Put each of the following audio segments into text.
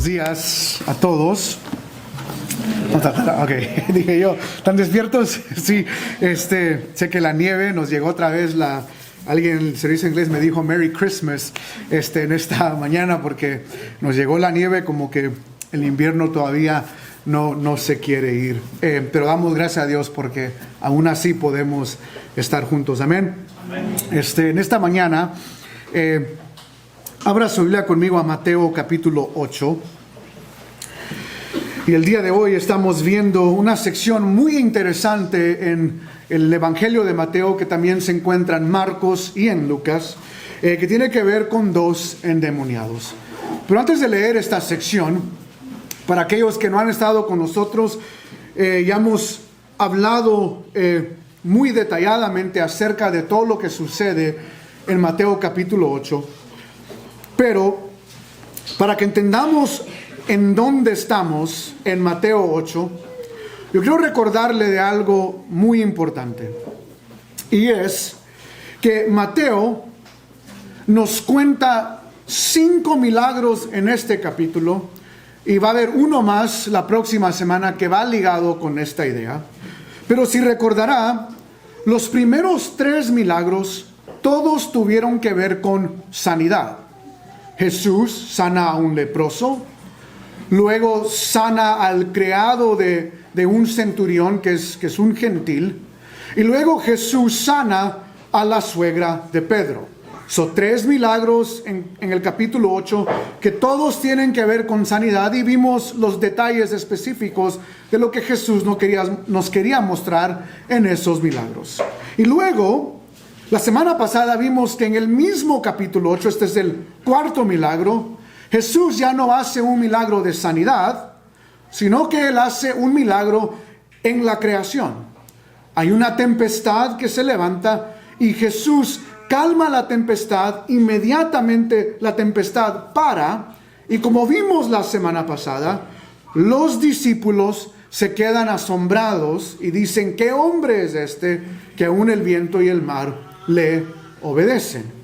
Buenos días a todos. Ok, dije yo, ¿están despiertos? Sí, sé que la nieve nos llegó otra vez. Alguien en el servicio inglés me dijo Merry Christmas en esta mañana porque nos llegó la nieve, como que el invierno todavía no se quiere ir. Pero damos gracias a Dios porque aún así podemos estar juntos. Amén. En esta mañana, abra su Biblia conmigo a Mateo capítulo 8. Y el día de hoy estamos viendo una sección muy interesante en el Evangelio de Mateo, que también se encuentra en Marcos y en Lucas, que tiene que ver con dos endemoniados. Pero antes de leer esta sección, para aquellos que no han estado con nosotros, ya hemos hablado muy detalladamente acerca de todo lo que sucede en Mateo capítulo 8. Pero para que entendamos en dónde estamos en Mateo 8, yo quiero recordarle de algo muy importante. Y es que Mateo nos cuenta 5 milagros en este capítulo, y va a haber uno más la próxima semana que va ligado con esta idea. Pero si recordará, los primeros 3 milagros todos tuvieron que ver con sanidad. Jesús sana a un leproso, luego sana al criado de un centurión que es un gentil, y luego Jesús sana a la suegra de Pedro. Son 3 milagros en el capítulo 8 que todos tienen que ver con sanidad, y vimos los detalles específicos de lo que Jesús nos quería mostrar en esos milagros. Y luego, la semana pasada vimos que en el mismo capítulo 8, este es el 4º milagro, Jesús ya no hace un milagro de sanidad, sino que Él hace un milagro en la creación. Hay una tempestad que se levanta y Jesús calma la tempestad. Inmediatamente la tempestad para, y como vimos la semana pasada, los discípulos se quedan asombrados y dicen: ¿qué hombre es este que aún el viento y el mar le obedecen?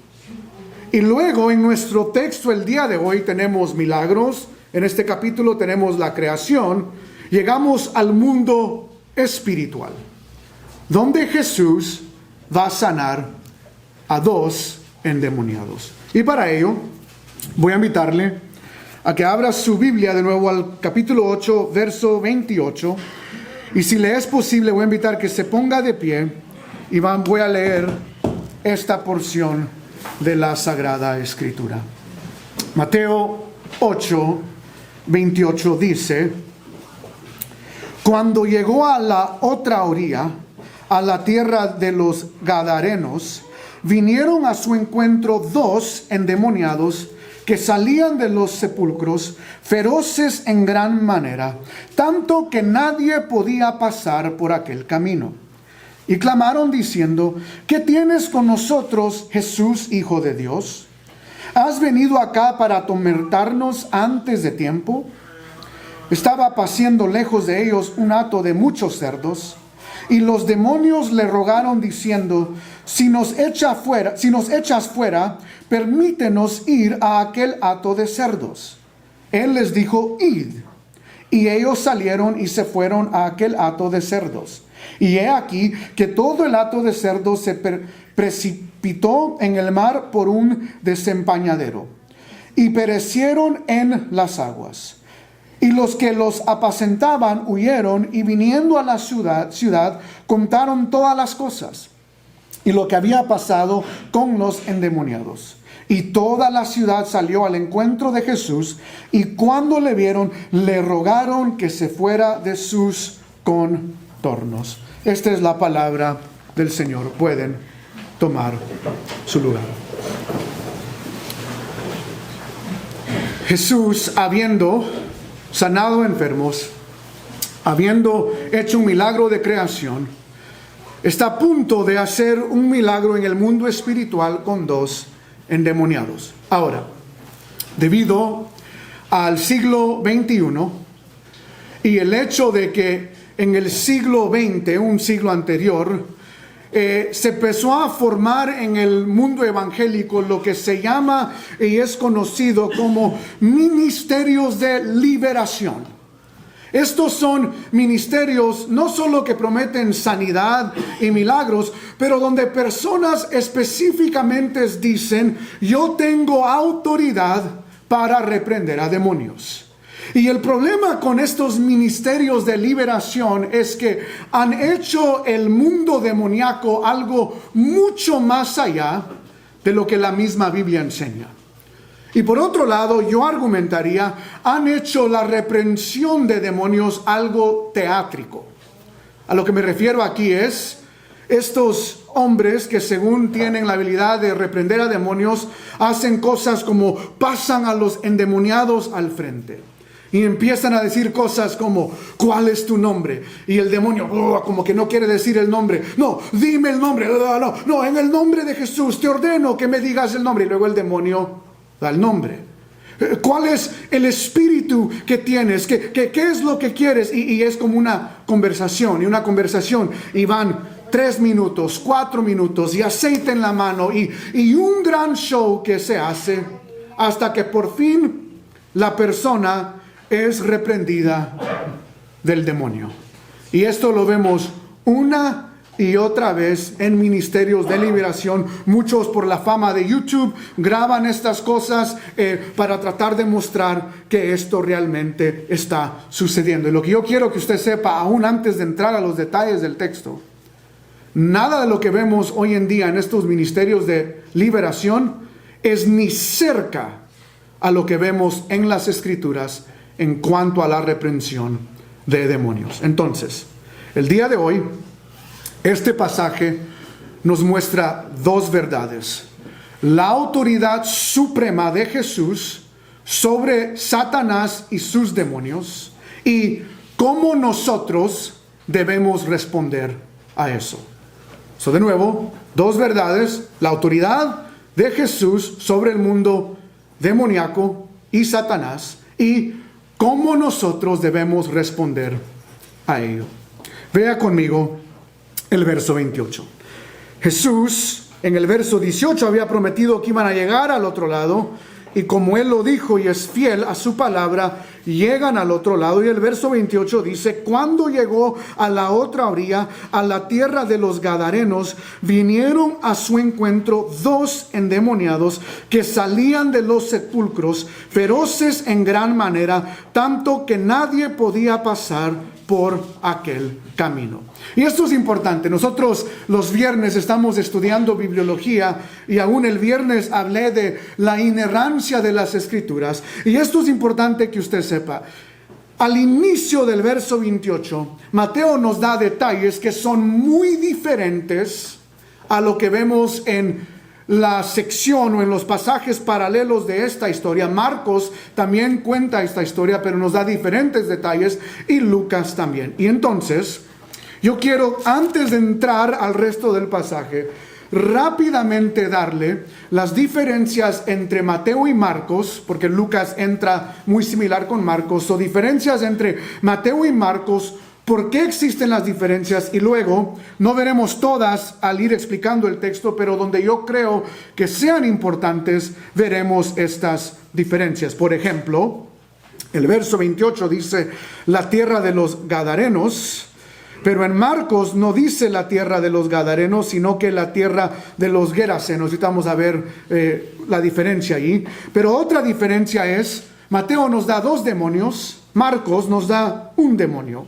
Y luego en nuestro texto el día de hoy tenemos milagros. En este capítulo tenemos la creación. Llegamos al mundo espiritual, donde Jesús va a sanar a 2 endemoniados. Y para ello voy a invitarle a que abra su Biblia de nuevo al capítulo 8, verso 28. Y si le es posible, voy a invitar que se ponga de pie y voy a leer esta porción de la Sagrada Escritura. Mateo 8, 28 dice: cuando llegó a la otra orilla, a la tierra de los Gadarenos, vinieron a su encuentro 2 endemoniados que salían de los sepulcros, feroces en gran manera, tanto que nadie podía pasar por aquel camino. Y clamaron diciendo: ¿qué tienes con nosotros, Jesús, Hijo de Dios? ¿Has venido acá para atormentarnos antes de tiempo? Estaba paciendo lejos de ellos un hato de muchos cerdos, y los demonios le rogaron diciendo: si nos echas fuera, permítenos ir a aquel hato de cerdos. Él les dijo: id. Y ellos salieron y se fueron a aquel hato de cerdos. Y he aquí que todo el hato de cerdos se precipitó en el mar por un desempañadero, y perecieron en las aguas. Y los que los apacentaban huyeron, y viniendo a la ciudad contaron todas las cosas y lo que había pasado con los endemoniados. Y toda la ciudad salió al encuentro de Jesús, y cuando le vieron, le rogaron que se fuera de sus contornos. Esta es la palabra del Señor. Pueden tomar su lugar. Jesús, habiendo sanado enfermos, habiendo hecho un milagro de creación, está a punto de hacer un milagro en el mundo espiritual con 2 endemoniados. Ahora, debido al siglo XXI y el hecho de que en el siglo XX, un siglo anterior, se empezó a formar en el mundo evangélico lo que se llama y es conocido como ministerios de liberación. Estos son ministerios no solo que prometen sanidad y milagros, pero donde personas específicamente dicen: yo tengo autoridad para reprender a demonios. Y el problema con estos ministerios de liberación es que han hecho el mundo demoníaco algo mucho más allá de lo que la misma Biblia enseña. Y por otro lado, yo argumentaría, han hecho la reprensión de demonios algo teátrico. A lo que me refiero aquí es, estos hombres que según tienen la habilidad de reprender a demonios, hacen cosas como pasan a los endemoniados al frente. Y empiezan a decir cosas como: ¿cuál es tu nombre? Y el demonio como que no quiere decir el nombre. No, dime el nombre. No, en el nombre de Jesús te ordeno que me digas el nombre. Y luego el demonio da el nombre. ¿Cuál es el espíritu que tienes? ¿Qué es lo que quieres? Y es como una conversación. Y van 3 minutos, 4 minutos y aceite en la mano. Y un gran show que se hace hasta que por fin la persona es reprendida del demonio. Y esto lo vemos una y otra vez en ministerios de liberación. Muchos, por la fama de YouTube, graban estas cosas para tratar de mostrar que esto realmente está sucediendo. Y lo que yo quiero que usted sepa, aún antes de entrar a los detalles del texto, nada de lo que vemos hoy en día en estos ministerios de liberación es ni cerca a lo que vemos en las Escrituras en cuanto a la reprensión de demonios. Entonces, el día de hoy, este pasaje nos muestra 2 verdades: la autoridad suprema de Jesús sobre Satanás y sus demonios, y cómo nosotros debemos responder a eso. De nuevo, 2 verdades: la autoridad de Jesús sobre el mundo demoníaco y Satanás, y cómo nosotros debemos responder a ello. Vea conmigo el verso 28. Jesús en el verso 18 había prometido que iban a llegar al otro lado, y como Él lo dijo y es fiel a su palabra, llegan al otro lado. Y el verso 28 dice: cuando llegó a la otra orilla, a la tierra de los Gadarenos, vinieron a su encuentro 2 endemoniados que salían de los sepulcros, feroces en gran manera, tanto que nadie podía pasar por aquel camino. Y esto es importante. Nosotros los viernes estamos estudiando bibliología, y aún el viernes hablé de la inerrancia de las Escrituras. Y esto es importante que usted sepa. Al inicio del verso 28, Mateo nos da detalles que son muy diferentes a lo que vemos en la sección o en los pasajes paralelos de esta historia. Marcos también cuenta esta historia, pero nos da diferentes detalles, y Lucas también. Y entonces, yo quiero, antes de entrar al resto del pasaje, rápidamente darle las diferencias entre Mateo y Marcos, porque Lucas entra muy similar con Marcos, o diferencias entre Mateo y Marcos. ¿Por qué existen las diferencias? Y luego, no veremos todas al ir explicando el texto, pero donde yo creo que sean importantes, veremos estas diferencias. Por ejemplo, el verso 28 dice la tierra de los Gadarenos, pero en Marcos no dice la tierra de los Gadarenos, sino que la tierra de los Gerasenos. Ahorita vamos a ver la diferencia ahí. Pero otra diferencia es, Mateo nos da 2 demonios, Marcos nos da 1 demonio.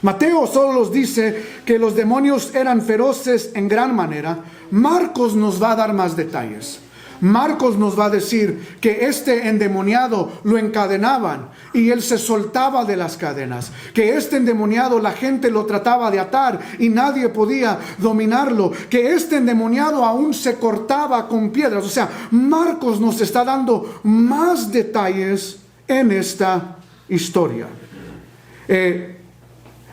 Mateo solo nos dice que los demonios eran feroces en gran manera. Marcos nos va a dar más detalles. Marcos nos va a decir que este endemoniado lo encadenaban y él se soltaba de las cadenas. Que este endemoniado la gente lo trataba de atar y nadie podía dominarlo. Que este endemoniado aún se cortaba con piedras. O sea, Marcos nos está dando más detalles en esta historia.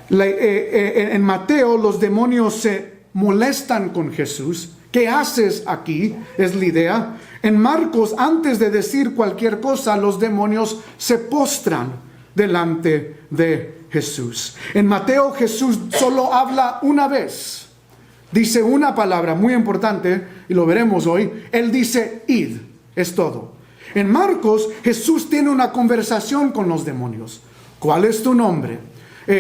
En Mateo los demonios se molestan con Jesús. ¿Qué haces aquí? Es la idea. En Marcos, antes de decir cualquier cosa, los demonios se postran delante de Jesús. En Mateo, Jesús solo habla una vez. dice una palabra muy importante, y lo veremos hoy. Él dice id, es todo. En Marcos, Jesús tiene una conversación con los demonios. ¿Cuál es tu nombre?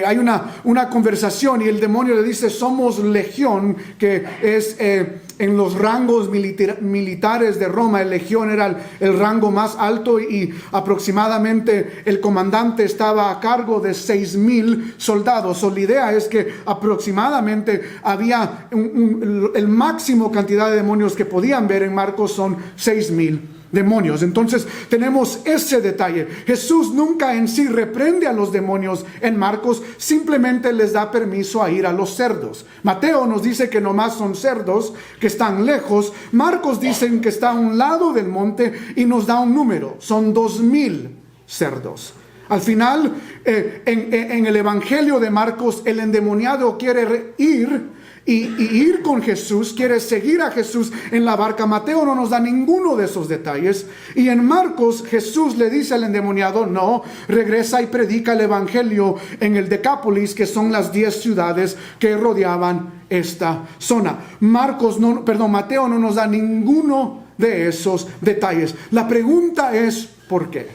Hay una conversación y el demonio le dice, somos legión, que es en los rangos militares de Roma. El legión era el rango más alto y aproximadamente el comandante estaba a cargo de 6,000 soldados. La idea es que aproximadamente había el máximo cantidad de demonios que podían ver en Marcos son 6,000 demonios. Entonces tenemos ese detalle. Jesús nunca en sí reprende a los demonios en Marcos, simplemente les da permiso a ir a los cerdos. Mateo nos dice que nomás son cerdos que están lejos. Marcos dicen que está a un lado del monte y nos da un número, son 2,000 cerdos. Al final, en el Evangelio de Marcos, el endemoniado quiere ir y ir con Jesús, quiere seguir a Jesús en la barca. Mateo no nos da ninguno de esos detalles. Y en Marcos, Jesús le dice al endemoniado, no, regresa y predica el Evangelio en el Decápolis, que son las 10 ciudades que rodeaban esta zona. Mateo no nos da ninguno de esos detalles. La pregunta es, ¿por qué?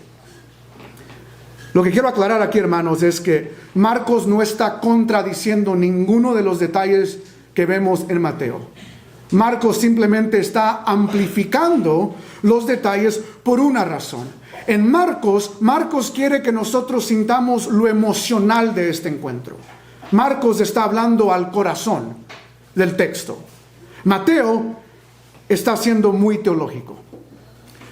Lo que quiero aclarar aquí, hermanos, es que Marcos no está contradiciendo ninguno de los detalles que vemos en Mateo. Marcos simplemente está amplificando los detalles por una razón. En Marcos quiere que nosotros sintamos lo emocional de este encuentro. Marcos está hablando al corazón del texto. Mateo está siendo muy teológico.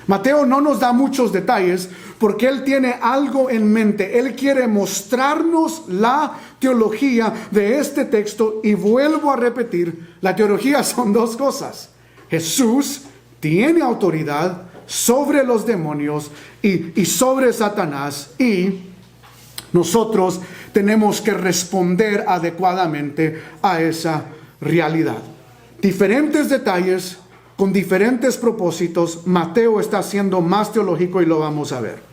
Mateo no nos da muchos detalles porque él tiene algo en mente. Él quiere mostrarnos la teología de este texto, y vuelvo a repetir, la teología son dos cosas. Jesús tiene autoridad sobre los demonios y sobre Satanás, y nosotros tenemos que responder adecuadamente a esa realidad. Diferentes detalles con diferentes propósitos. Mateo está siendo más teológico y lo vamos a ver.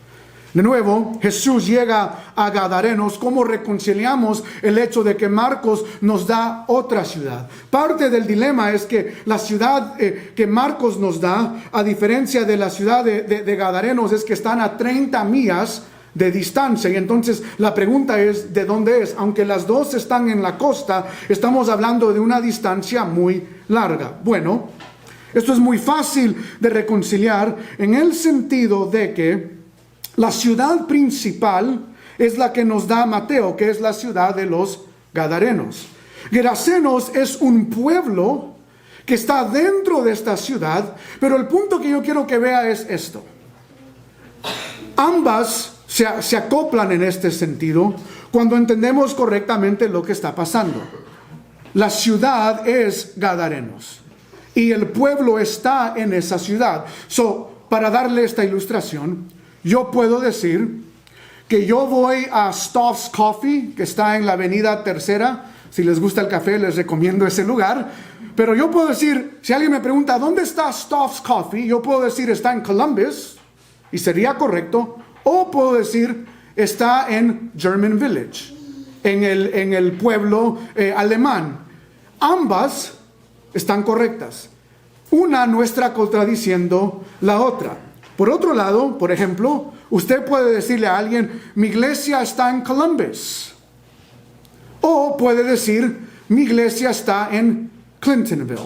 De nuevo, Jesús llega a Gadarenos. ¿Cómo reconciliamos el hecho de que Marcos nos da otra ciudad? Parte del dilema es que la ciudad que Marcos nos da, a diferencia de la ciudad de Gadarenos, es que están a 30 millas de distancia. Y entonces la pregunta es, ¿de dónde es? Aunque las dos están en la costa, estamos hablando de una distancia muy larga. Bueno, esto es muy fácil de reconciliar en el sentido de que la ciudad principal es la que nos da Mateo, que es la ciudad de los Gadarenos. Gerasenos es un pueblo que está dentro de esta ciudad, pero el punto que yo quiero que vea es esto. Ambas se acoplan en este sentido cuando entendemos correctamente lo que está pasando. La ciudad es Gadarenos y el pueblo está en esa ciudad. Para darle esta ilustración, yo puedo decir que yo voy a Stoff's Coffee, que está en la avenida Tercera. Si les gusta el café, les recomiendo ese lugar. Pero yo puedo decir, si alguien me pregunta, ¿dónde está Stoff's Coffee? Yo puedo decir, está en Columbus, y sería correcto. O puedo decir, está en German Village, en el pueblo alemán. Ambas están correctas. Una no está contradiciendo la otra. Por otro lado, por ejemplo, usted puede decirle a alguien, mi iglesia está en Columbus. O puede decir, mi iglesia está en Clintonville.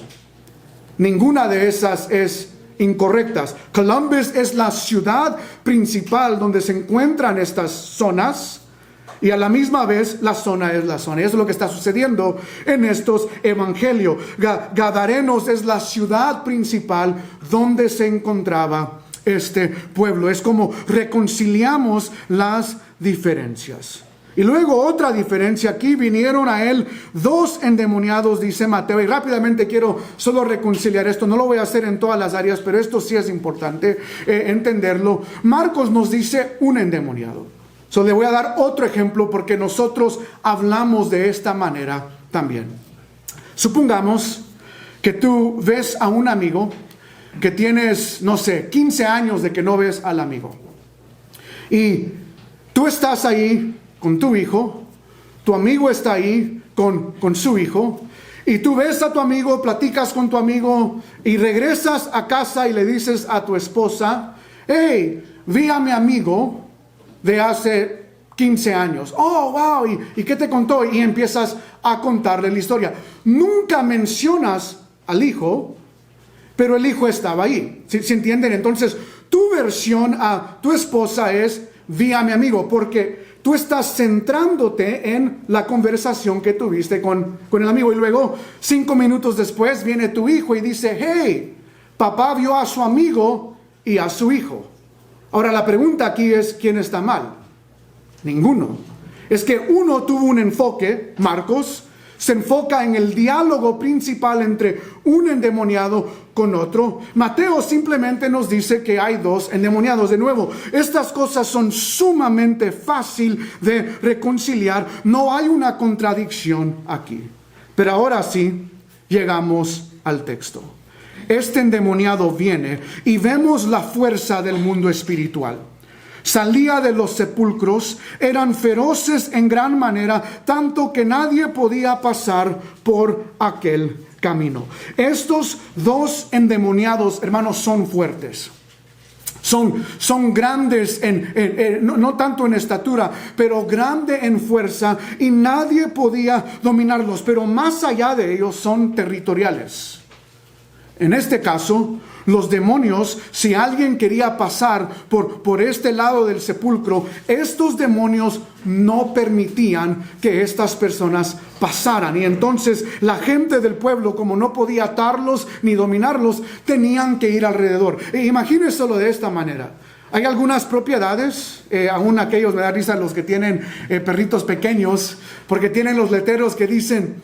Ninguna de esas es incorrectas. Columbus es la ciudad principal donde se encuentran estas zonas, y a la misma vez la zona es la zona. Eso es lo que está sucediendo en estos evangelios. Gadarenos es la ciudad principal donde se encontraba este pueblo. Es como reconciliamos las diferencias. Y luego otra diferencia, aquí vinieron a él 2 endemoniados, dice Mateo, y rápidamente quiero solo reconciliar esto. No lo voy a hacer en todas las áreas, pero esto sí es importante entenderlo. Marcos nos dice un endemoniado. Le voy a dar otro ejemplo porque nosotros hablamos de esta manera también. Supongamos que tú ves a un amigo que tienes, 15 años de que no ves al amigo. Y tú estás ahí con tu hijo, tu amigo está ahí con su hijo, Y tú ves a tu amigo, platicas con tu amigo y regresas a casa y le dices a tu esposa, hey, vi a mi amigo de hace 15 años. Oh, wow, ¿y qué te contó? Y empiezas a contarle la historia. Nunca mencionas al hijo, pero el hijo estaba ahí. ¿Sí entienden? Entonces, tu versión a tu esposa es, vi a mi amigo, porque tú estás centrándote en la conversación que tuviste con el amigo. Y luego, 5 minutos después, viene tu hijo y dice, hey, papá vio a su amigo y a su hijo. Ahora, la pregunta aquí es, ¿quién está mal? Ninguno. Es que uno tuvo un enfoque, Marcos, se enfoca en el diálogo principal entre un endemoniado con otro. Mateo simplemente nos dice que hay 2 endemoniados. De nuevo, estas cosas son sumamente fácil de reconciliar. No hay una contradicción aquí. Pero ahora sí, llegamos al texto. Este endemoniado viene y vemos la fuerza del mundo espiritual. Salía de los sepulcros, eran feroces en gran manera, tanto que nadie podía pasar por aquel camino. Estos 2 endemoniados, hermanos, son fuertes. Son grandes, no tanto en estatura, pero grande en fuerza, y nadie podía dominarlos. Pero más allá de ellos, son territoriales. En este caso, los demonios, si alguien quería pasar por este lado del sepulcro, estos demonios no permitían que estas personas pasaran. Y entonces la gente del pueblo, como no podía atarlos ni dominarlos, tenían que ir alrededor. Imagínenselo de esta manera. Hay algunas propiedades, aún aquellos, me da risa los que tienen perritos pequeños, porque tienen los letreros que dicen,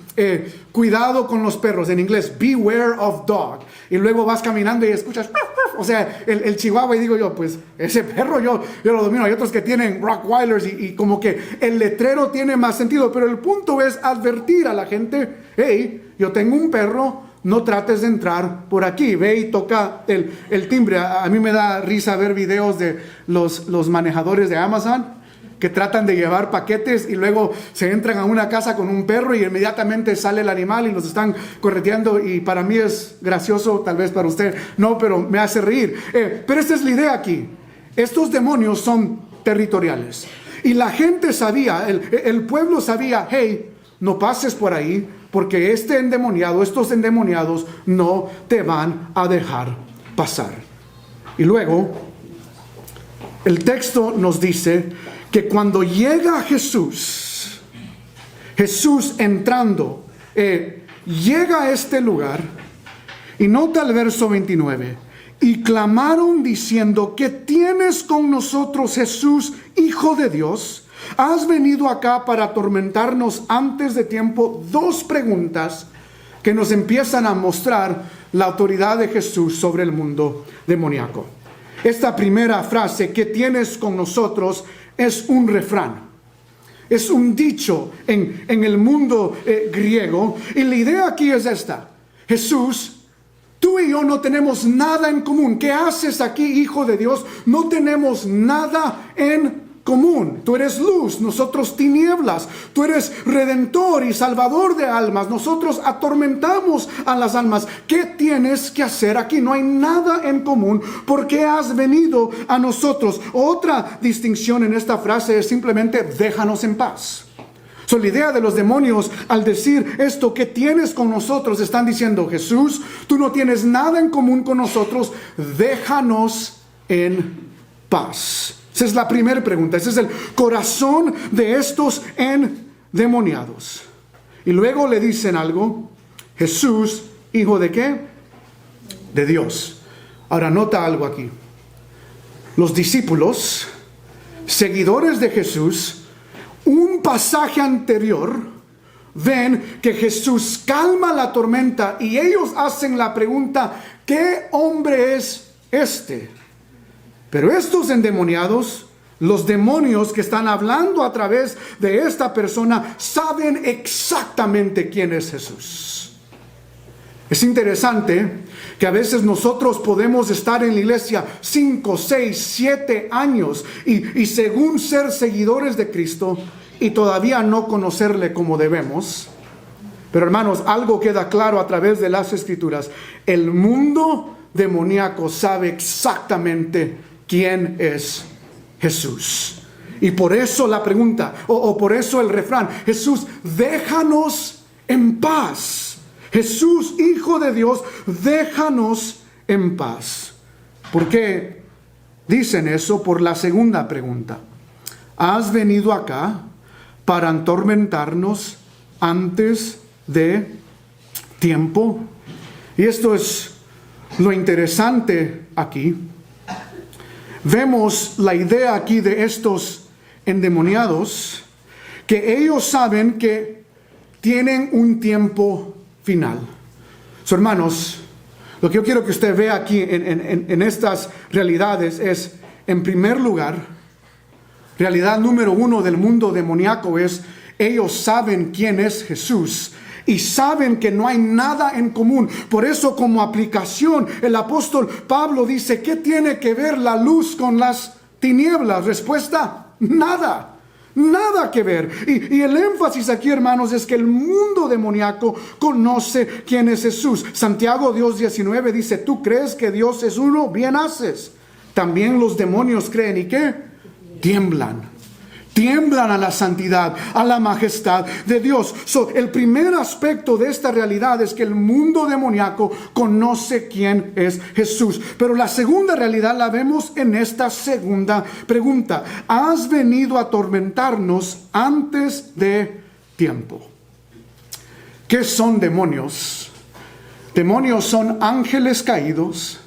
cuidado con los perros, en inglés, beware of dog. Y luego vas caminando y escuchas, o sea, el chihuahua, y digo yo, pues ese perro yo lo domino. Hay otros que tienen Rottweilers y como que el letrero tiene más sentido, pero el punto es advertir a la gente, hey, yo tengo un perro, no trates de entrar por aquí. Ve y toca el timbre. A mí me da risa ver videos de los manejadores de Amazon que tratan de llevar paquetes y luego se entran a una casa con un perro y inmediatamente sale el animal y los están correteando, y para mí es gracioso, tal vez para usted no, pero me hace reír. Pero esta es la idea aquí. Estos demonios son territoriales y la gente sabía, el pueblo sabía, hey, no pases por ahí, porque estos endemoniados no te van a dejar pasar. Y luego, el texto nos dice que cuando llega Jesús entrando, llega a este lugar, y nota el verso 29, y clamaron diciendo, ¿qué tienes con nosotros, Jesús, Hijo de Dios? ¿Has venido acá para atormentarnos antes de tiempo? 2 preguntas que nos empiezan a mostrar la autoridad de Jesús sobre el mundo demoníaco. Esta primera frase, ¿qué tienes con nosotros?, es un refrán. Es un dicho en el mundo griego. Y la idea aquí es esta. Jesús, tú y yo no tenemos nada en común. ¿Qué haces aquí, Hijo de Dios? No tenemos nada en común. Tú eres luz, nosotros tinieblas. Tú eres redentor y salvador de almas, nosotros atormentamos a las almas. ¿Qué tienes que hacer aquí? No hay nada en común. ¿Por qué has venido a nosotros? Otra distinción en esta frase es simplemente déjanos en paz. La idea de los demonios al decir esto, ¿qué tienes con nosotros? Están diciendo, Jesús, tú no tienes nada en común con nosotros, déjanos en paz. Esa es la primera pregunta. Ese es el corazón de estos endemoniados. Y luego le dicen algo. Jesús, ¿hijo de qué? De Dios. Ahora nota algo aquí. Los discípulos, seguidores de Jesús, un pasaje anterior, ven que Jesús calma la tormenta y ellos hacen la pregunta, ¿qué hombre es este? Pero estos endemoniados, los demonios que están hablando a través de esta persona, saben exactamente quién es Jesús. Es interesante que a veces nosotros podemos estar en la iglesia 5, 6, 7 años y según ser seguidores de Cristo y todavía no conocerle como debemos. Pero hermanos, algo queda claro a través de las Escrituras. El mundo demoníaco sabe exactamente quién es Jesús. Y por eso la pregunta, o por eso el refrán: Jesús, déjanos en paz. Jesús, Hijo de Dios, déjanos en paz. ¿Por qué dicen eso? Por la segunda pregunta. ¿Has venido acá para atormentarnos antes de tiempo? Y esto es lo interesante aquí. Vemos la idea aquí de estos endemoniados, que ellos saben que tienen un tiempo final. Hermanos, lo que yo quiero que usted vea aquí en estas realidades es, en primer lugar, realidad número uno del mundo demoníaco es: ellos saben quién es Jesús y saben que no hay nada en común. Por eso, como aplicación, el apóstol Pablo dice: ¿qué tiene que ver la luz con las tinieblas? Respuesta: nada. Nada que ver. Y el énfasis aquí, hermanos, es que el mundo demoníaco conoce quién es Jesús. Santiago 2:19 dice: ¿tú crees que Dios es uno? Bien haces. También los demonios creen, ¿y qué? Tiemblan. Tiemblan a la santidad, a la majestad de Dios. El primer aspecto de esta realidad es que el mundo demoníaco conoce quién es Jesús. Pero la segunda realidad la vemos en esta segunda pregunta: ¿has venido a atormentarnos antes de tiempo? ¿Qué son demonios? Demonios son ángeles caídos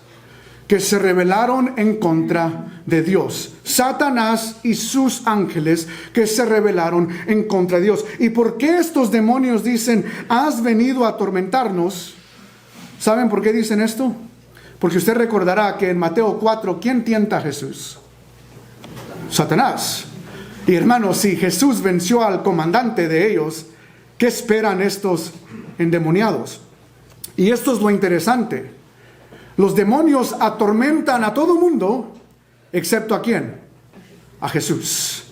que se rebelaron en contra de Dios. Satanás y sus ángeles que se rebelaron en contra de Dios. ¿Y por qué estos demonios dicen: has venido a atormentarnos? ¿Saben por qué dicen esto? Porque usted recordará que en Mateo 4, ¿quién tienta a Jesús? Satanás. Y hermanos, si Jesús venció al comandante de ellos, ¿qué esperan estos endemoniados? Y esto es lo interesante. Los demonios atormentan a todo mundo, excepto ¿a quién? A Jesús.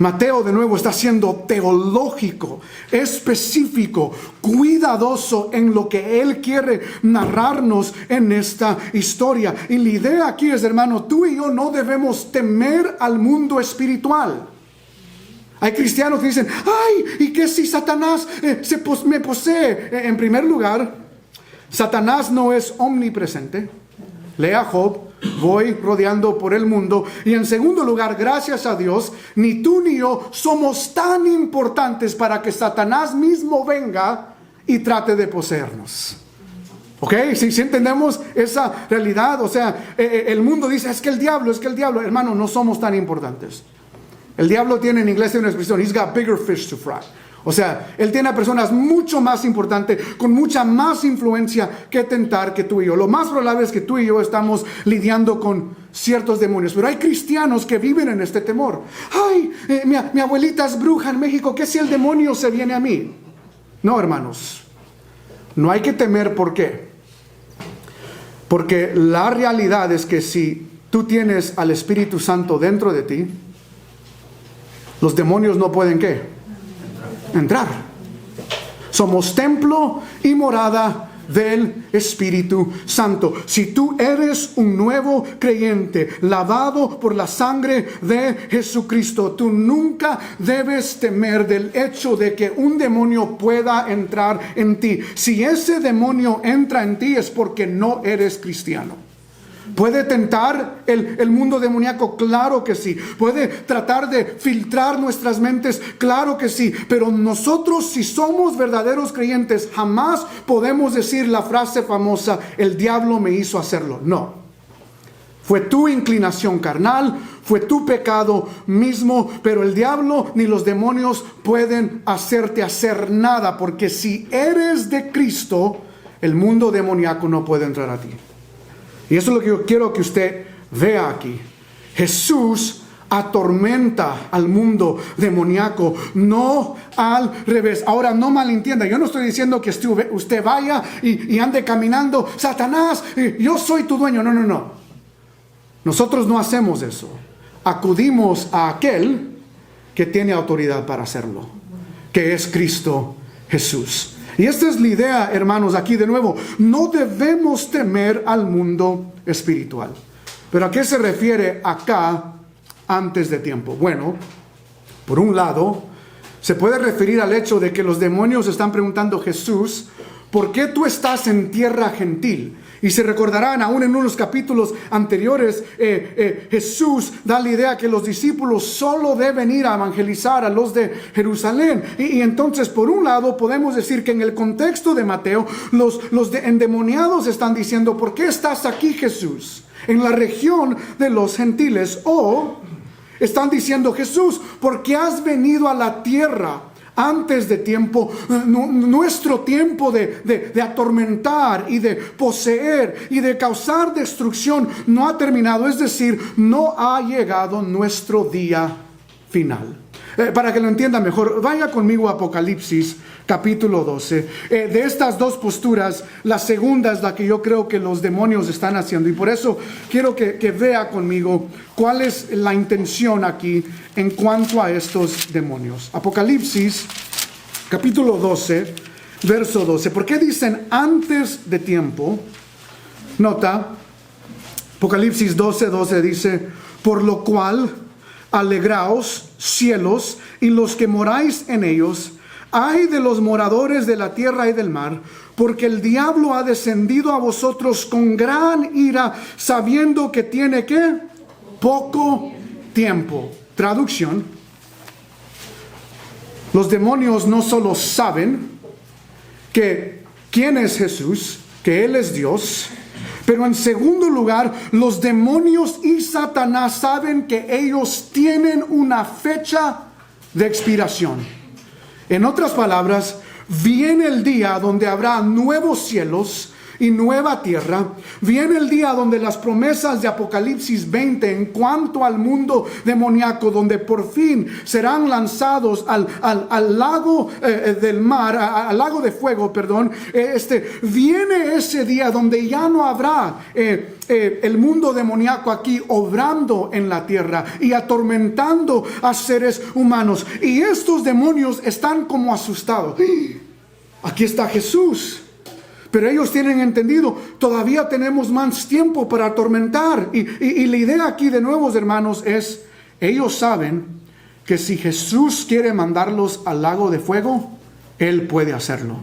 Mateo de nuevo está siendo teológico, específico, cuidadoso en lo que él quiere narrarnos en esta historia. Y la idea aquí es, hermano, tú y yo no debemos temer al mundo espiritual. Hay cristianos que dicen: ay, ¿y qué si Satanás me posee? En primer lugar, Satanás no es omnipresente. Lea Job, voy rodeando por el mundo. Y en segundo lugar, gracias a Dios, ni tú ni yo somos tan importantes para que Satanás mismo venga y trate de poseernos. ¿Ok? Si entendemos esa realidad. O sea, el mundo dice: es que el diablo. Hermano, no somos tan importantes. El diablo tiene, en inglés, una expresión: he's got bigger fish to fry. O sea, él tiene a personas mucho más importantes, con mucha más influencia que tentar que tú y yo. Lo más probable es que tú y yo estamos lidiando con ciertos demonios. Pero hay cristianos que viven en este temor. Ay, mi abuelita es bruja en México. ¿Qué si el demonio se viene a mí? No, hermanos. No hay que temer. ¿Por qué? Porque la realidad es que si tú tienes al Espíritu Santo dentro de ti, los demonios no pueden ¿qué? Entrar. Somos templo y morada del Espíritu Santo. Si tú eres un nuevo creyente, lavado por la sangre de Jesucristo, tú nunca debes temer del hecho de que un demonio pueda entrar en ti. Si ese demonio entra en ti es porque no eres cristiano. ¿Puede tentar el mundo demoníaco? Claro que sí. ¿Puede tratar de filtrar nuestras mentes? Claro que sí. Pero nosotros, si somos verdaderos creyentes, jamás podemos decir la frase famosa: el diablo me hizo hacerlo. No. Fue tu inclinación carnal, fue tu pecado mismo, pero el diablo ni los demonios pueden hacerte hacer nada, porque si eres de Cristo, el mundo demoníaco no puede entrar a ti. Y eso es lo que yo quiero que usted vea aquí. Jesús atormenta al mundo demoníaco, no al revés. Ahora, no malentienda, yo no estoy diciendo que usted vaya y ande caminando: Satanás, yo soy tu dueño. No. Nosotros no hacemos eso. Acudimos a aquel que tiene autoridad para hacerlo, que es Cristo Jesús. Y esta es la idea, hermanos, aquí de nuevo. No debemos temer al mundo espiritual. ¿Pero a qué se refiere acá antes de tiempo? Bueno, por un lado, se puede referir al hecho de que los demonios están preguntando a Jesús, ¿por qué tú estás en tierra gentil? Y se recordarán, aún en unos capítulos anteriores, Jesús da la idea que los discípulos solo deben ir a evangelizar a los de Jerusalén. Y entonces, por un lado, podemos decir que en el contexto de Mateo, los endemoniados están diciendo, ¿por qué estás aquí, Jesús? En la región de los gentiles. O están diciendo, Jesús, ¿por qué has venido a la tierra antes de tiempo? Nuestro tiempo de atormentar y de poseer y de causar destrucción no ha terminado. Es decir, no ha llegado nuestro día final. Para que lo entienda mejor, vaya conmigo a Apocalipsis capítulo 12. De estas dos posturas, la segunda es la que yo creo que los demonios están haciendo. Y por eso quiero que vea conmigo cuál es la intención aquí en cuanto a estos demonios. Apocalipsis capítulo 12, verso 12. ¿Por qué dicen antes de tiempo? Nota, Apocalipsis 12, 12 dice, por lo cual alegraos, cielos, y los que moráis en ellos. Ay de los moradores de la tierra y del mar, porque el diablo ha descendido a vosotros con gran ira, sabiendo que tiene ¿qué? Poco tiempo. Traducción: los demonios no solo saben que quién es Jesús, que Él es Dios, pero en segundo lugar, los demonios y Satanás saben que ellos tienen una fecha de expiración. En otras palabras, viene el día donde habrá nuevos cielos y nueva tierra. Viene el día donde las promesas de Apocalipsis 20 en cuanto al mundo demoníaco, donde por fin serán lanzados al lago del mar, al lago de fuego, perdón. Viene ese día donde ya no habrá el mundo demoníaco aquí obrando en la tierra y atormentando a seres humanos. Y estos demonios están como asustados. Aquí está Jesús. Pero ellos tienen entendido, todavía tenemos más tiempo para atormentar. Y la idea aquí de nuevos hermanos es, ellos saben que si Jesús quiere mandarlos al lago de fuego, Él puede hacerlo.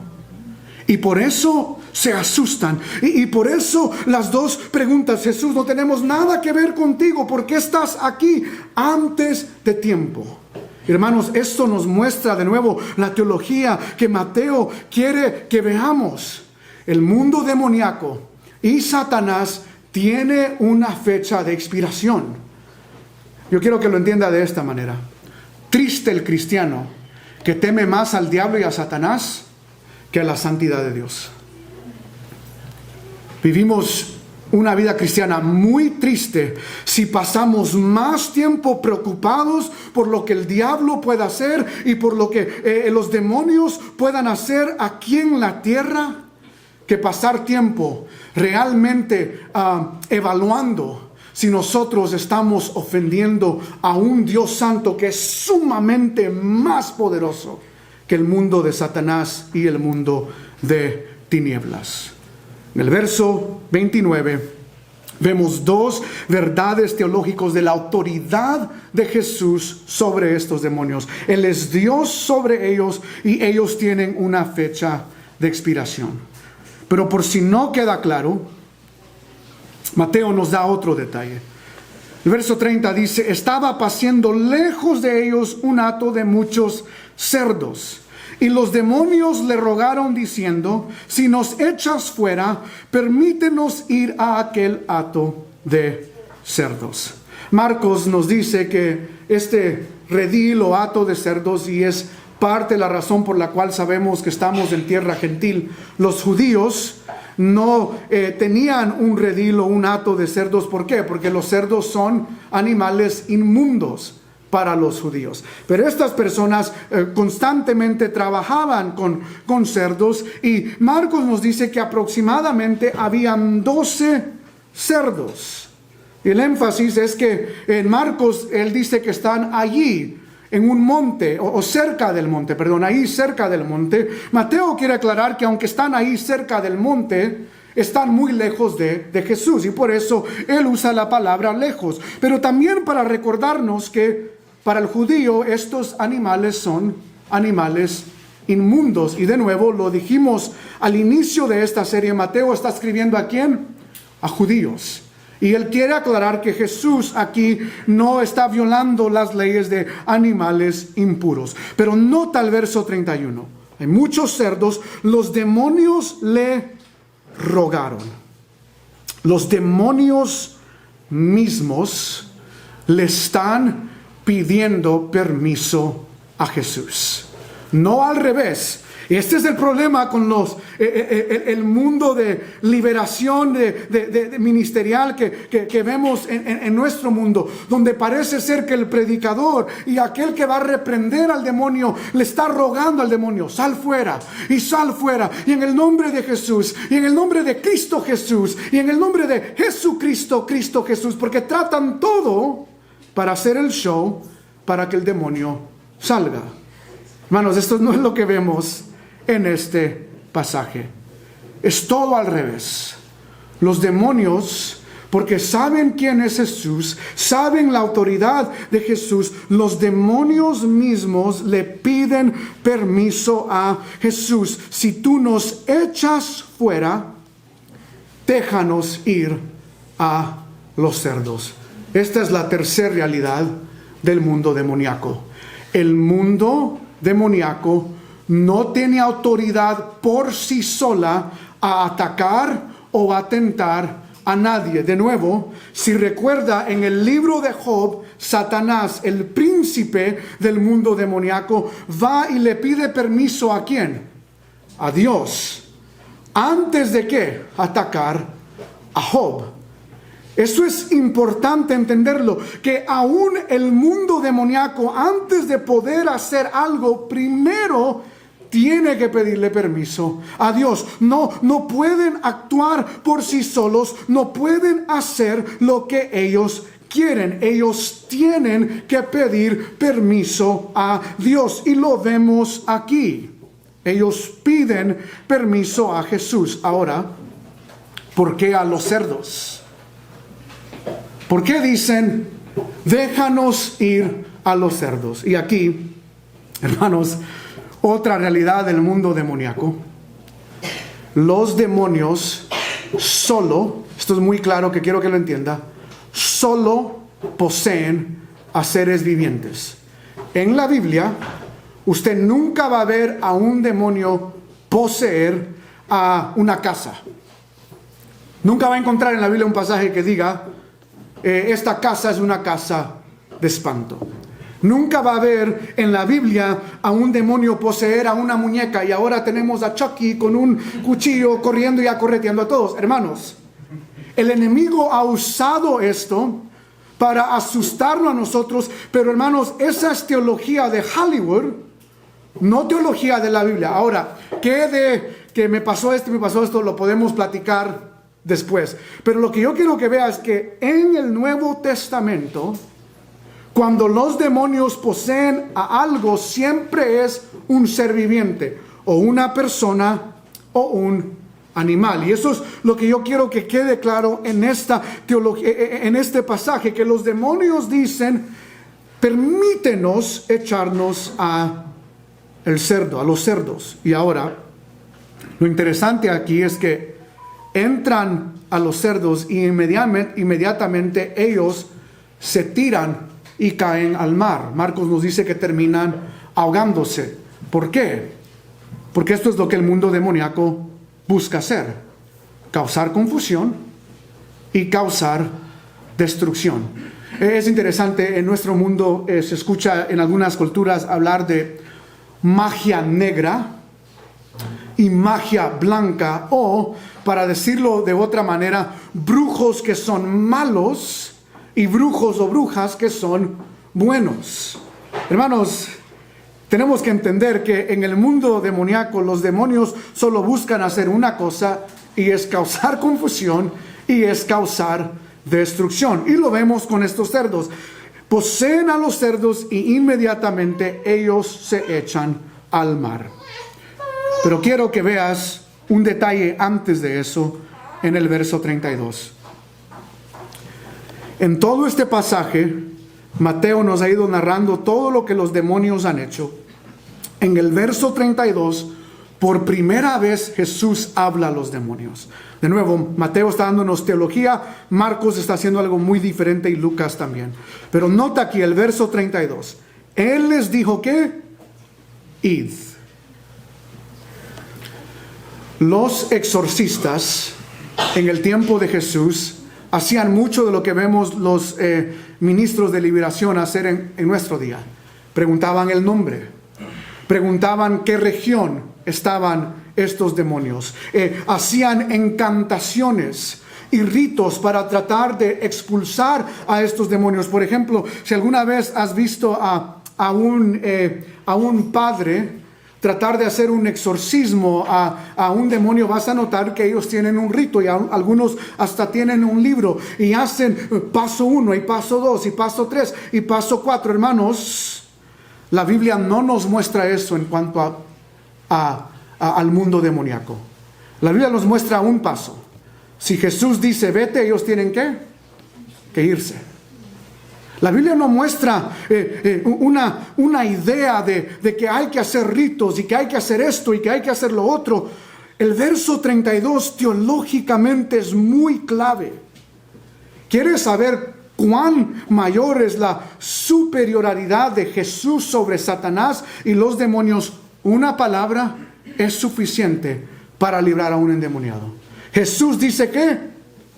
Y por eso se asustan. Y por eso las dos preguntas, Jesús, no tenemos nada que ver contigo. ¿Por qué estás aquí antes de tiempo? Hermanos, esto nos muestra de nuevo la teología que Mateo quiere que veamos. El mundo demoníaco y Satanás tiene una fecha de expiración. Yo quiero que lo entienda de esta manera. Triste el cristiano que teme más al diablo y a Satanás que a la santidad de Dios. Vivimos una vida cristiana muy triste si pasamos más tiempo preocupados por lo que el diablo pueda hacer y por lo que los demonios puedan hacer aquí en la tierra, que pasar tiempo realmente evaluando si nosotros estamos ofendiendo a un Dios santo que es sumamente más poderoso que el mundo de Satanás y el mundo de tinieblas. En el verso 29 vemos dos verdades teológicas de la autoridad de Jesús sobre estos demonios. Él es Dios sobre ellos y ellos tienen una fecha de expiración. Pero por si no queda claro, Mateo nos da otro detalle. El verso 30 dice, estaba paciendo lejos de ellos un hato de muchos cerdos. Y los demonios le rogaron diciendo, si nos echas fuera, permítenos ir a aquel hato de cerdos. Marcos nos dice que este redil o hato de cerdos, y es parte de la razón por la cual sabemos que estamos en tierra gentil. Los judíos no tenían un redil o un hato de cerdos. ¿Por qué? Porque los cerdos son animales inmundos para los judíos. Pero estas personas constantemente trabajaban con cerdos, y Marcos nos dice que aproximadamente habían 12 cerdos. Y el énfasis es que en Marcos él dice que están allí en un monte, o cerca del monte, perdón, ahí cerca del monte. Mateo quiere aclarar que aunque están ahí cerca del monte, están muy lejos de Jesús, y por eso él usa la palabra lejos. Pero también para recordarnos que para el judío estos animales son animales inmundos. Y de nuevo lo dijimos al inicio de esta serie, Mateo está escribiendo ¿a quién? A judíos. Y él quiere aclarar que Jesús aquí no está violando las leyes de animales impuros. Pero nota el verso 31. Hay muchos cerdos, los demonios le rogaron. Los demonios mismos le están pidiendo permiso a Jesús. No al revés. Y este es el problema con el mundo de liberación de ministerial que vemos en nuestro mundo, donde parece ser que el predicador y aquel que va a reprender al demonio le está rogando al demonio: sal fuera y sal fuera, y en el nombre de Jesús, y en el nombre de Cristo Jesús, y en el nombre de Jesucristo, Cristo Jesús, porque tratan todo para hacer el show para que el demonio salga. Hermanos, esto no es lo que vemos en este pasaje. Es todo al revés. Los demonios, porque saben quién es Jesús, saben la autoridad de Jesús, los demonios mismos le piden permiso a Jesús: si tú nos echas fuera, déjanos ir a los cerdos. Esta es la tercera realidad del mundo demoníaco. El mundo demoníaco no tiene autoridad por sí sola a atacar o a tentar a nadie. De nuevo, si recuerda, en el libro de Job, Satanás, el príncipe del mundo demoníaco, va y le pide permiso ¿a quién? A Dios. ¿Antes de qué? Atacar a Job. Eso es importante entenderlo, que aún el mundo demoníaco, antes de poder hacer algo, primero tiene que pedirle permiso a Dios. No pueden actuar por sí solos, no pueden hacer lo que ellos quieren. Ellos tienen que pedir permiso a Dios, y lo vemos aquí. Ellos piden permiso a Jesús. Ahora, ¿por qué a los cerdos? ¿Por qué dicen, déjanos ir a los cerdos? Y aquí, hermanos, otra realidad del mundo demoníaco. Los demonios solo, esto es muy claro que quiero que lo entienda, solo poseen a seres vivientes. En la Biblia, usted nunca va a ver a un demonio poseer a una casa. Nunca va a encontrar en la Biblia un pasaje que diga, esta casa es una casa de espanto. Nunca va a haber en la Biblia a un demonio poseer a una muñeca y ahora tenemos a Chucky con un cuchillo corriendo y acorreteando a todos. Hermanos, el enemigo ha usado esto para asustarnos a nosotros, pero hermanos, esa es teología de Hollywood, no teología de la Biblia. Ahora, que me pasó esto, lo podemos platicar después. Pero lo que yo quiero que veas es que en el Nuevo Testamento, cuando los demonios poseen a algo, siempre es un ser viviente, o una persona, o un animal. Y eso es lo que yo quiero que quede claro en esta teología, en este pasaje, que los demonios dicen, permítenos echarnos a los cerdos. Y ahora, lo interesante aquí es que entran a los cerdos y inmediatamente ellos se tiran y caen al mar. Marcos nos dice que terminan ahogándose. ¿Por qué? Porque esto es lo que el mundo demoníaco busca hacer: causar confusión y causar destrucción. Es interesante, en nuestro mundo se escucha en algunas culturas hablar de magia negra y magia blanca, o, para decirlo de otra manera, brujos que son malos y brujos o brujas que son buenos. Hermanos, tenemos que entender que en el mundo demoníaco los demonios solo buscan hacer una cosa, y es causar confusión y es causar destrucción. Y lo vemos con estos cerdos. poseen a los cerdos y inmediatamente ellos se echan al mar. Pero quiero que veas un detalle antes de eso en el verso 32. En todo este pasaje, Mateo nos ha ido narrando todo lo que los demonios han hecho. En el verso 32, por primera vez Jesús habla a los demonios. De nuevo, Mateo está dándonos teología, Marcos está haciendo algo muy diferente y Lucas también. Pero nota aquí el verso 32. Él les dijo que, id. Los exorcistas en el tiempo de Jesús hacían mucho de lo que vemos los ministros de liberación hacer en nuestro día. Preguntaban el nombre, preguntaban qué región estaban estos demonios, hacían encantaciones y ritos para tratar de expulsar a estos demonios. Por ejemplo, si alguna vez has visto a un padre tratar de hacer un exorcismo a un demonio, vas a notar que ellos tienen un rito y algunos hasta tienen un libro y hacen paso 1 y paso 2 y paso 3 y paso 4. Hermanos, la Biblia no nos muestra eso en cuanto al mundo demoníaco. La Biblia nos muestra un paso. Si Jesús dice vete, ellos tienen que irse. La Biblia no muestra una idea de que hay que hacer ritos y que hay que hacer esto y que hay que hacer lo otro. El verso 32 teológicamente es muy clave. ¿Quieres saber cuán mayor es la superioridad de Jesús sobre Satanás y los demonios? Una palabra es suficiente para librar a un endemoniado. Jesús dice que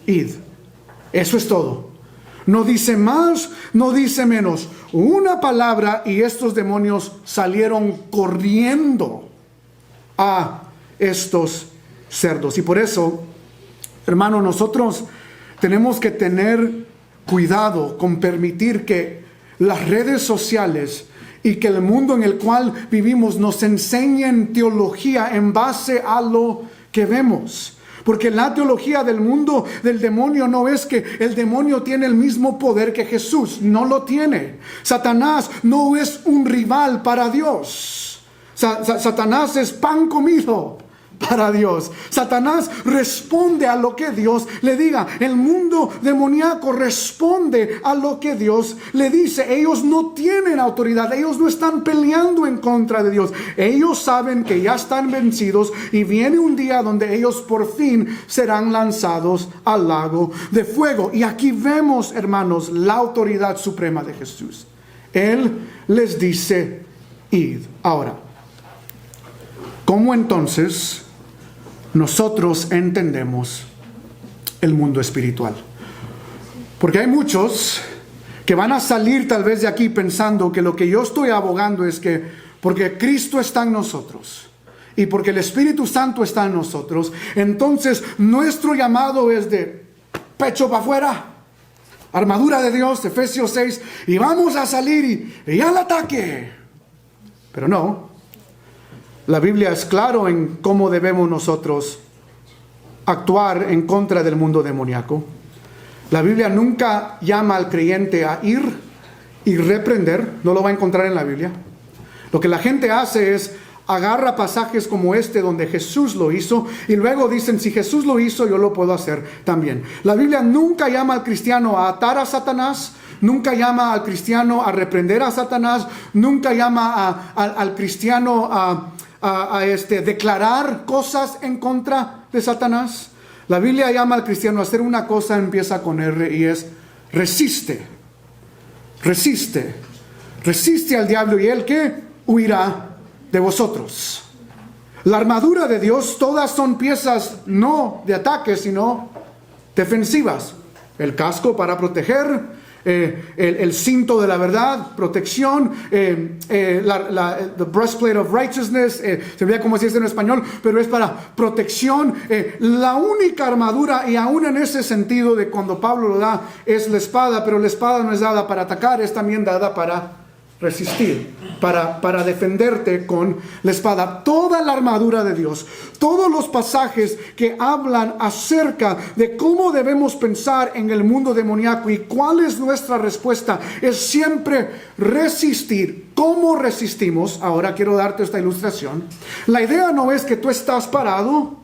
id. Eso es todo. No dice más, no dice menos. Una palabra y estos demonios salieron corriendo a estos cerdos. Y por eso, hermano, nosotros tenemos que tener cuidado con permitir que las redes sociales y que el mundo en el cual vivimos nos enseñen teología en base a lo que vemos. Porque la teología del mundo del demonio no es que el demonio tiene el mismo poder que Jesús. No lo tiene. Satanás no es un rival para Dios. Satanás es pan comido para Dios. Satanás responde a lo que Dios le diga. El mundo demoníaco responde a lo que Dios le dice. Ellos no tienen autoridad. Ellos no están peleando en contra de Dios. Ellos saben que ya están vencidos y viene un día donde ellos por fin serán lanzados al lago de fuego. Y aquí vemos, hermanos, la autoridad suprema de Jesús. Él les dice, id. Ahora, ¿cómo entonces nosotros entendemos el mundo espiritual? Porque hay muchos que van a salir tal vez de aquí pensando que lo que yo estoy abogando es que porque Cristo está en nosotros y porque el Espíritu Santo está en nosotros, entonces nuestro llamado es de pecho para afuera, armadura de Dios, Efesios 6, y vamos a salir y al ataque. Pero no. La Biblia es claro en cómo debemos nosotros actuar en contra del mundo demoníaco. La Biblia nunca llama al creyente a ir y reprender. No lo va a encontrar en la Biblia. Lo que la gente hace es agarra pasajes como este donde Jesús lo hizo y luego dicen, si Jesús lo hizo, yo lo puedo hacer también. La Biblia nunca llama al cristiano a atar a Satanás. Nunca llama al cristiano a reprender a Satanás. Nunca llama al cristiano a declarar cosas en contra de Satanás. La Biblia llama al cristiano a hacer una cosa, empieza con R y es resiste. Resiste. Resiste al diablo y él ¿qué? Huirá de vosotros. La armadura de Dios, todas son piezas no de ataque, sino defensivas. El casco para proteger, el cinto de la verdad, protección, the breastplate of righteousness, se veía como si es en español, pero es para protección. La única armadura, y aún en ese sentido de cuando Pablo lo da, es la espada, pero la espada no es dada para atacar, es también dada para resistir, para defenderte con la espada. Toda la armadura de Dios, todos los pasajes que hablan acerca de cómo debemos pensar en el mundo demoníaco y cuál es nuestra respuesta, es siempre resistir. ¿Cómo resistimos? Ahora quiero darte esta ilustración. La idea no es que tú estás parado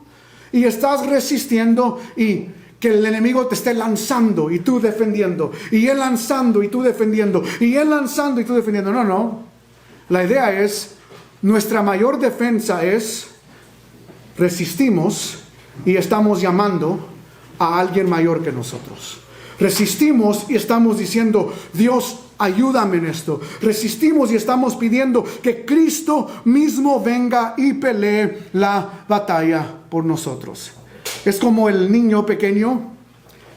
y estás resistiendo y que el enemigo te esté lanzando y tú defendiendo, y él lanzando y tú defendiendo, y él lanzando y tú defendiendo. No. La idea es, nuestra mayor defensa es, resistimos y estamos llamando a alguien mayor que nosotros. Resistimos y estamos diciendo, Dios, ayúdame en esto. Resistimos y estamos pidiendo que Cristo mismo venga y pelee la batalla por nosotros. Es como el niño pequeño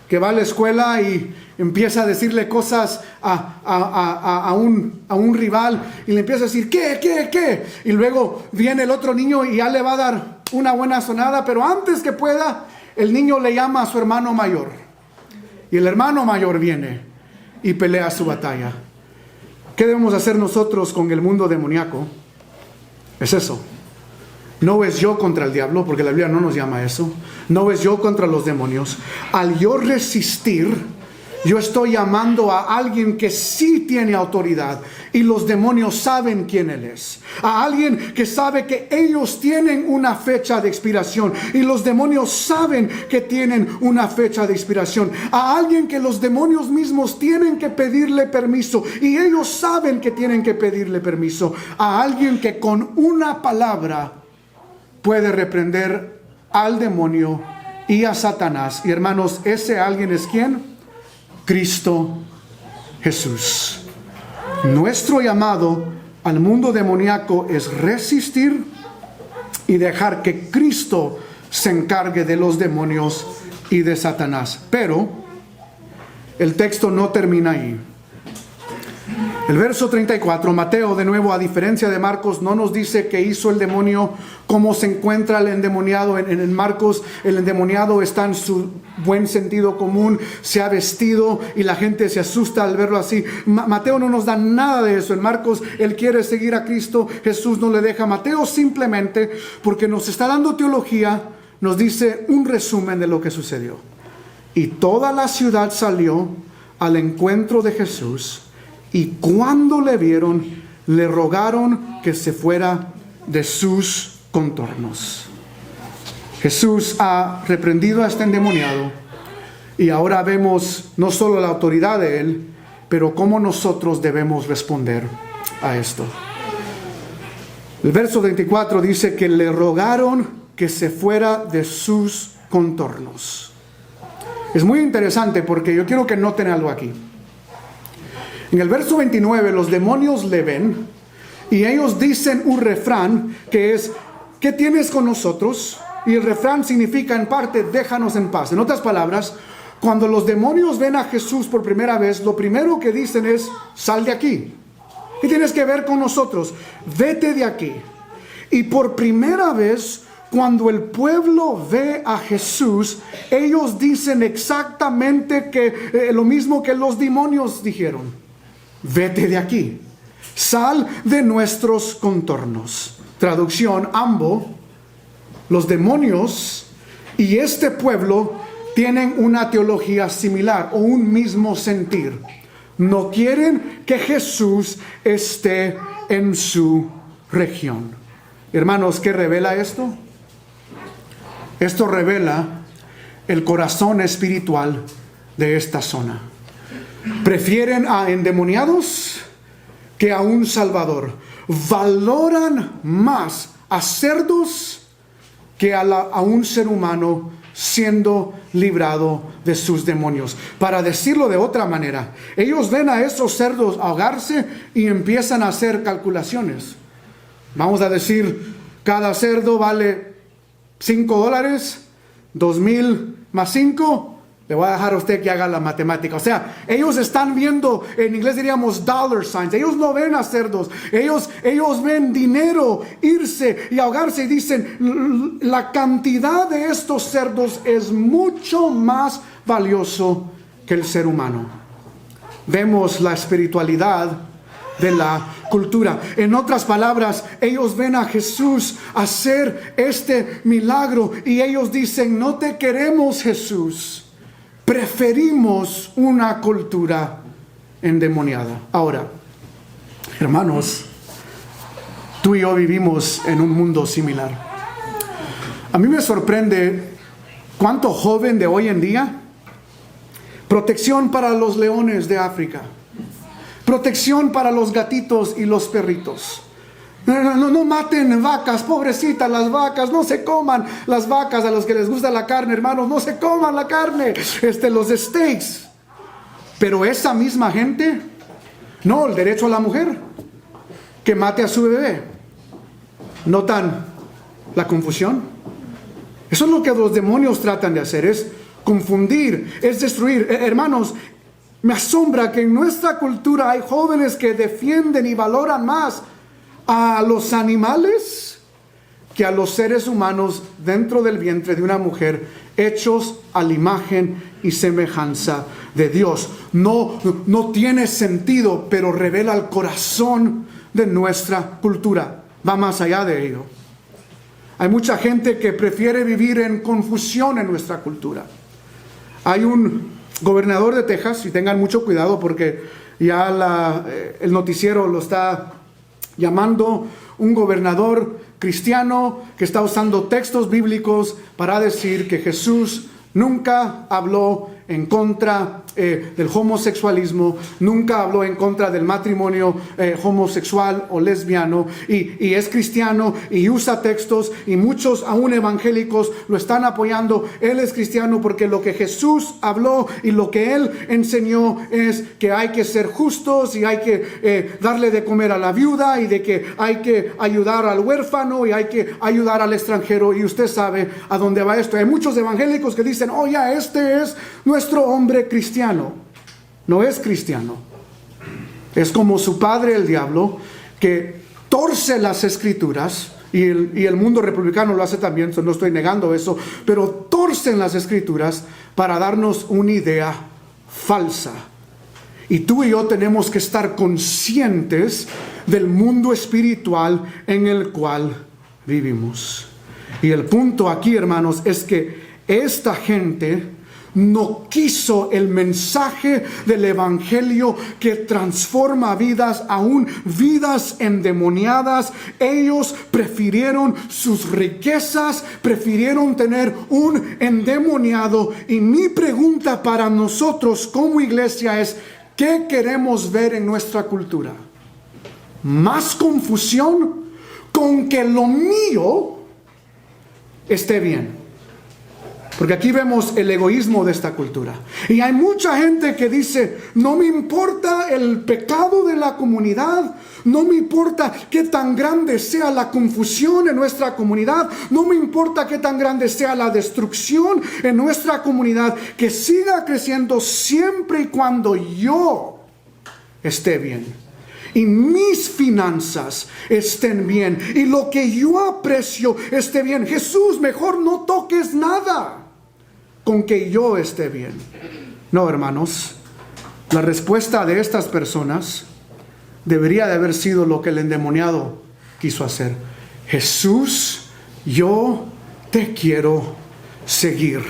que va a la escuela y empieza a decirle cosas a un rival y le empieza a decir, ¿qué? Y luego viene el otro niño y ya le va a dar una buena sonada, pero antes que pueda, el niño le llama a su hermano mayor. Y el hermano mayor viene y pelea su batalla. ¿Qué debemos hacer nosotros con el mundo demoníaco? Es eso. No es yo contra el diablo, porque la Biblia no nos llama a eso. No es yo contra los demonios. Al yo resistir, yo estoy llamando a alguien que sí tiene autoridad y los demonios saben quién Él es. A alguien que sabe que ellos tienen una fecha de expiración y los demonios saben que tienen una fecha de expiración. A alguien que los demonios mismos tienen que pedirle permiso y ellos saben que tienen que pedirle permiso. A alguien que con una palabra puede reprender al demonio y a Satanás. Y hermanos, ese alguien es ¿quién? Cristo Jesús. Nuestro llamado al mundo demoníaco es resistir y dejar que Cristo se encargue de los demonios y de Satanás. Pero el texto no termina ahí. El verso 34, Mateo, de nuevo, a diferencia de Marcos, no nos dice qué hizo el demonio, cómo se encuentra el endemoniado. En Marcos, el endemoniado está en su buen sentido común, se ha vestido y la gente se asusta al verlo así. Mateo no nos da nada de eso. En Marcos, él quiere seguir a Cristo, Jesús no le deja. Mateo simplemente, porque nos está dando teología, nos dice un resumen de lo que sucedió. Y toda la ciudad salió al encuentro de Jesús. Y cuando le vieron, le rogaron que se fuera de sus contornos. Jesús ha reprendido a este endemoniado y ahora vemos no solo la autoridad de él, pero cómo nosotros debemos responder a esto. El verso 24 dice que le rogaron que se fuera de sus contornos. Es muy interesante porque yo quiero que noten algo aquí. En el verso 29 los demonios le ven y ellos dicen un refrán que es, ¿qué tienes con nosotros? Y el refrán significa en parte, déjanos en paz. En otras palabras, cuando los demonios ven a Jesús por primera vez, lo primero que dicen es, sal de aquí. ¿Qué tienes que ver con nosotros? Vete de aquí. Y por primera vez, cuando el pueblo ve a Jesús, ellos dicen exactamente lo mismo que los demonios dijeron. Vete de aquí, sal de nuestros contornos. Traducción, ambos, los demonios y este pueblo tienen una teología similar o un mismo sentir. No quieren que Jesús esté en su región. Hermanos, ¿qué revela esto? Esto revela el corazón espiritual de esta zona. Prefieren a endemoniados que a un Salvador. Valoran más a cerdos que a un ser humano siendo librado de sus demonios. Para decirlo de otra manera, ellos ven a esos cerdos ahogarse y empiezan a hacer calculaciones. Vamos a decir, cada cerdo vale $5, 2,000 más 5. Le voy a dejar a usted que haga la matemática. O sea, ellos están viendo, en inglés diríamos dollar signs. Ellos no ven a cerdos. Ellos ven dinero irse y ahogarse y dicen, la cantidad de estos cerdos es mucho más valioso que el ser humano. Vemos la espiritualidad de la cultura. En otras palabras, ellos ven a Jesús hacer este milagro y ellos dicen: no te queremos, Jesús, preferimos una cultura endemoniada. Ahora, hermanos, tú y yo vivimos en un mundo similar. A mí me sorprende cuánto joven de hoy en día: protección para los leones de África, protección para los gatitos y los perritos. No maten vacas, pobrecitas las vacas, no se coman las vacas. A los que les gusta la carne, hermanos, no se coman la carne, los steaks. Pero esa misma gente, no, el derecho a la mujer, que mate a su bebé. ¿Notan la confusión? Eso es lo que los demonios tratan de hacer, es confundir, es destruir. Hermanos, me asombra que en nuestra cultura hay jóvenes que defienden y valoran más a los animales que a los seres humanos dentro del vientre de una mujer, hechos a la imagen y semejanza de Dios. No tiene sentido, pero revela el corazón de nuestra cultura. Va más allá de ello. Hay mucha gente que prefiere vivir en confusión en nuestra cultura. Hay un gobernador de Texas, y tengan mucho cuidado porque ya el noticiero lo está llamando un gobernador cristiano que está usando textos bíblicos para decir que Jesús nunca habló en contra del homosexualismo, nunca habló en contra del matrimonio homosexual o lesbiano, y es cristiano y usa textos, y muchos aún evangélicos lo están apoyando. Él es cristiano porque lo que Jesús habló y lo que él enseñó es que hay que ser justos y hay que darle de comer a la viuda, y de que hay que ayudar al huérfano y hay que ayudar al extranjero. Y usted sabe a dónde va esto. Hay muchos evangélicos que dicen: oh, ya, este es nuestro hombre cristiano. No es cristiano. Es como su padre, el diablo, que torce las escrituras, y el mundo republicano lo hace también, no estoy negando eso, pero torcen las escrituras para darnos una idea falsa. Y tú y yo tenemos que estar conscientes del mundo espiritual en el cual vivimos. Y el punto aquí, hermanos, es que esta gente no quiso el mensaje del evangelio que transforma vidas, aún vidas endemoniadas. Ellos prefirieron sus riquezas, prefirieron tener un endemoniado. Y mi pregunta para nosotros como iglesia es: ¿qué queremos ver en nuestra cultura? ¿Más confusión con que lo mío esté bien? Porque aquí vemos el egoísmo de esta cultura. Y hay mucha gente que dice: no me importa el pecado de la comunidad, no me importa qué tan grande sea la confusión en nuestra comunidad, no me importa qué tan grande sea la destrucción en nuestra comunidad, que siga creciendo siempre y cuando yo esté bien y mis finanzas estén bien y lo que yo aprecio esté bien. Jesús, mejor no toques nada con que yo esté bien. No, hermanos, la respuesta de estas personas debería de haber sido lo que el endemoniado quiso hacer: Jesús, yo te quiero seguir.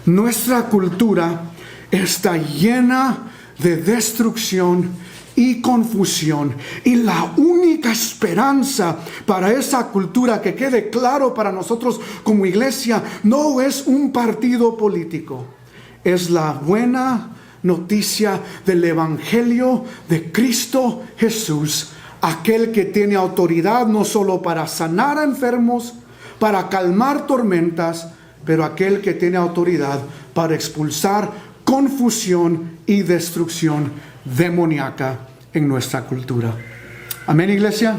Nuestra cultura está llena de destrucción y confusión, y la única esperanza para esa cultura, que quede claro para nosotros como iglesia, no es un partido político, es la buena noticia del evangelio de Cristo Jesús, aquel que tiene autoridad no solo para sanar a enfermos, para calmar tormentas, pero aquel que tiene autoridad para expulsar confusión y destrucción demoníaca en nuestra cultura. Amén, iglesia.